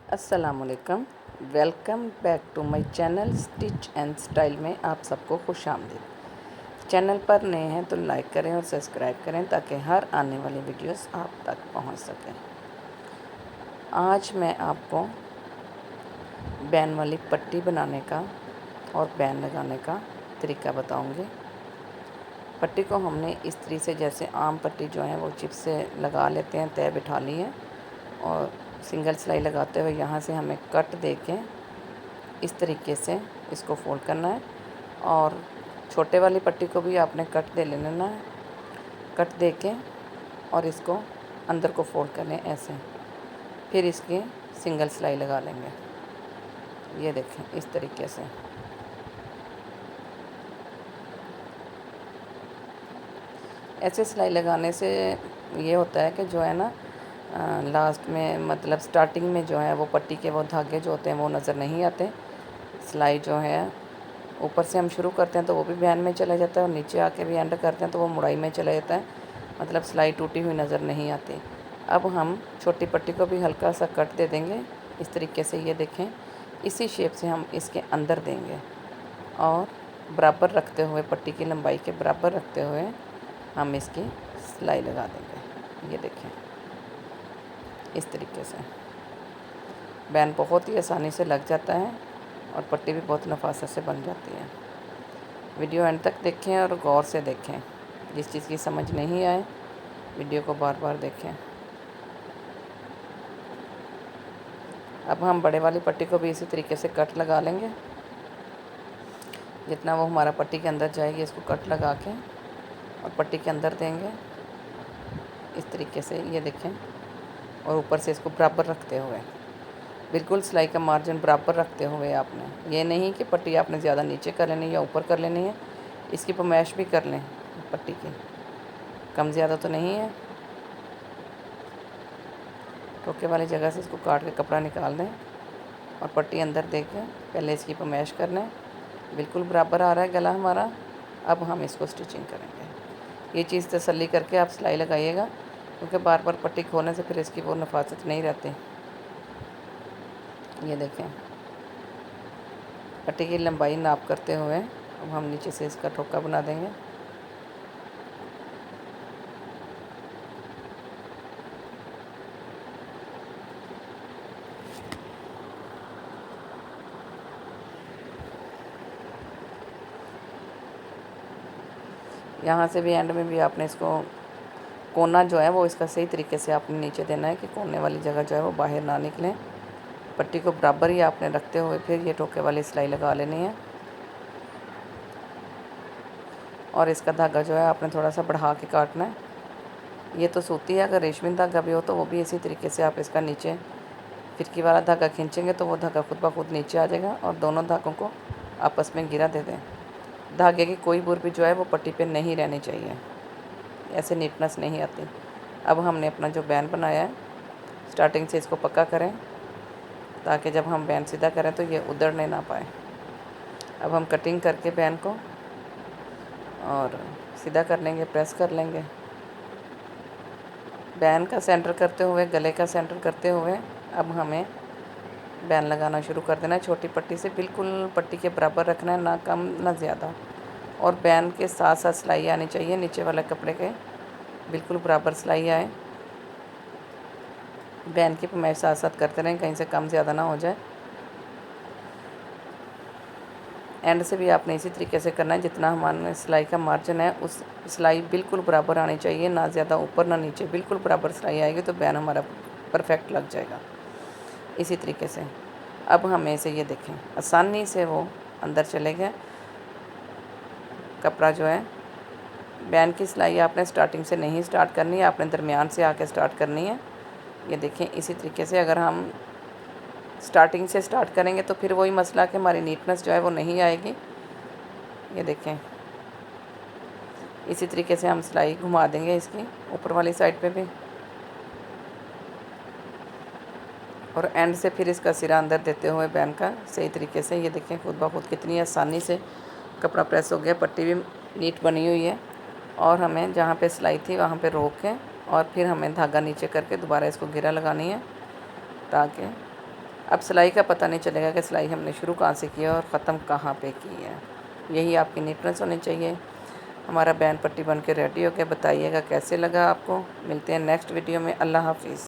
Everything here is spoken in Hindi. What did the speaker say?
अस्सलामुअलैकुम। Welcome back to my channel Stitch and Style में आप सबको खुशामदीद। चैनल पर नए हैं तो लाइक करें और सब्सक्राइब करें ताकि हर आने वाली वीडियोस आप तक पहुंच सकें। आज मैं आपको बैन वाली पट्टी बनाने का और बैन लगाने का तरीका बताऊंगी। पट्टी को हमने इस तरीके से, जैसे आम पट्टी जो है वो चिप से लगा लेते हैं, तय बिठा ली है और सिंगल सिलाई लगाते हुए यहाँ से हमें कट दे के इस तरीके से इसको फोल्ड करना है। और छोटे वाली पट्टी को भी आपने कट दे लेना है, कट दे के और इसको अंदर को फोल्ड करने ऐसे, फिर इसकी सिंगल सिलाई लगा लेंगे। ये देखें इस तरीके से। ऐसे सिलाई लगाने से ये होता है कि जो है ना लास्ट में, मतलब स्टार्टिंग में जो है वो पट्टी के वो धागे जो होते हैं वो नज़र नहीं आते। सिलाई जो है ऊपर से हम शुरू करते हैं तो वो भी बैन में चला जाता है और नीचे आके भी एंड करते हैं तो वो मुड़ाई में चला जाता है, मतलब सिलाई टूटी हुई नज़र नहीं आती। अब हम छोटी पट्टी को भी हल्का सा कट दे देंगे इस तरीके से। ये देखें, इसी शेप से हम इसके अंदर देंगे और बराबर रखते हुए, पट्टी की लंबाई के बराबर रखते हुए हम इसकी सिलाई लगा देंगे। ये देखें इस तरीके से बैन बहुत ही आसानी से लग जाता है और पट्टी भी बहुत नफासत से बन जाती है। वीडियो एंड तक देखें और गौर से देखें। जिस चीज़ की समझ नहीं आए वीडियो को बार बार देखें। अब हम बड़े वाली पट्टी को भी इसी तरीके से कट लगा लेंगे। जितना वो हमारा पट्टी के अंदर जाएगी इसको कट लगा के और पट्टी के अंदर देंगे इस तरीके से। ये देखें, और ऊपर से इसको बराबर रखते हुए, बिल्कुल सिलाई का मार्जिन बराबर रखते हुए, आपने ये नहीं कि पट्टी आपने ज़्यादा नीचे कर लेनी या ऊपर कर लेनी है। इसकी पमैश भी कर लें, पट्टी की कम ज़्यादा तो नहीं है। टोके वाली जगह से इसको काट के कपड़ा निकाल दें और पट्टी अंदर दे के पहले इसकी पमैश कर लें। बिल्कुल बराबर आ रहा है गला हमारा। अब हम इसको स्टिचिंग करेंगे। ये चीज़ तसल्ली करके आप सिलाई लगाइएगा, क्योंकि बार बार पट्टी खोलने से फिर इसकी वो नफासत नहीं रहती। ये देखें, पट्टी की लंबाई नाप करते हुए अब हम नीचे से इसका ठोका बना देंगे। यहाँ से भी एंड में भी आपने इसको कोना जो है वो इसका सही तरीके से आपने नीचे देना है कि कोने वाली जगह जो है वो बाहर ना निकले। पट्टी को बराबर ही आपने रखते हुए फिर ये ठोके वाली सिलाई लगा लेनी है। और इसका धागा जो है आपने थोड़ा सा बढ़ा के काटना है। ये तो सूती है, अगर रेशमी धागा भी हो तो वो भी इसी तरीके से आप इसका नीचे फिरकी वाला धागा खींचेंगे तो वो धागा खुद ब खुद नीचे आ जाएगा और दोनों धागों को आपस में गिरा दे दें। धागे की कोई बुर भी जो है वो पट्टी पे नहीं रहनी चाहिए, ऐसे नीटनेस नहीं आती। अब हमने अपना जो बैन बनाया है स्टार्टिंग से इसको पक्का करें ताकि जब हम बैन सीधा करें तो ये उधड़ने ना पाए। अब हम कटिंग करके बैन को और सीधा कर लेंगे, प्रेस कर लेंगे। बैन का सेंटर करते हुए, गले का सेंटर करते हुए अब हमें बैन लगाना शुरू कर देना है। छोटी पट्टी से बिल्कुल पट्टी के बराबर रखना है, ना कम ना ज़्यादा। और बैन के साथ साथ सिलाई आनी चाहिए, नीचे वाले कपड़े के बिल्कुल बराबर सिलाई आए। बैन की पमैश साथ साथ करते रहें, कहीं से कम ज़्यादा ना हो जाए। एंड से भी आपने इसी तरीके से करना है। जितना हमारे सिलाई का मार्जिन है उस सिलाई बिल्कुल बराबर आनी चाहिए, ना ज़्यादा ऊपर ना नीचे, बिल्कुल बराबर सिलाई आएगी तो बैन हमारा परफेक्ट लग जाएगा। इसी तरीके से अब हमें से ये देखें, आसानी से वो अंदर चले गए। कपड़ा जो है, बैन की सिलाई आपने स्टार्टिंग से नहीं स्टार्ट करनी है, आपने दरमियान से आके स्टार्ट करनी है। ये देखें इसी तरीके से। अगर हम स्टार्टिंग से स्टार्ट करेंगे तो फिर वही मसला कि हमारी नीटनेस जो है वो नहीं आएगी। ये देखें इसी तरीके से हम सिलाई घुमा देंगे इसकी ऊपर वाली साइड पे भी, और एंड से फिर इसका सिरा अंदर देते हुए बैन का सही तरीके से। ये देखें खुद ब खुद कितनी आसानी से कपड़ा प्रेस हो गया, पट्टी भी नीट बनी हुई है। और हमें जहाँ पे सिलाई थी वहाँ पे रोक के और फिर हमें धागा नीचे करके दोबारा इसको घेरा लगानी है ताकि अब सिलाई का पता नहीं चलेगा कि सिलाई हमने शुरू कहाँ से किया और ख़त्म कहाँ पे की है। यही आपकी नीटनेस होनी चाहिए। हमारा बैन पट्टी बन के रेडी हो गया। बताइएगा कैसे लगा आपको। मिलते हैं नेक्स्ट वीडियो में। अल्लाह हाफ़िज़।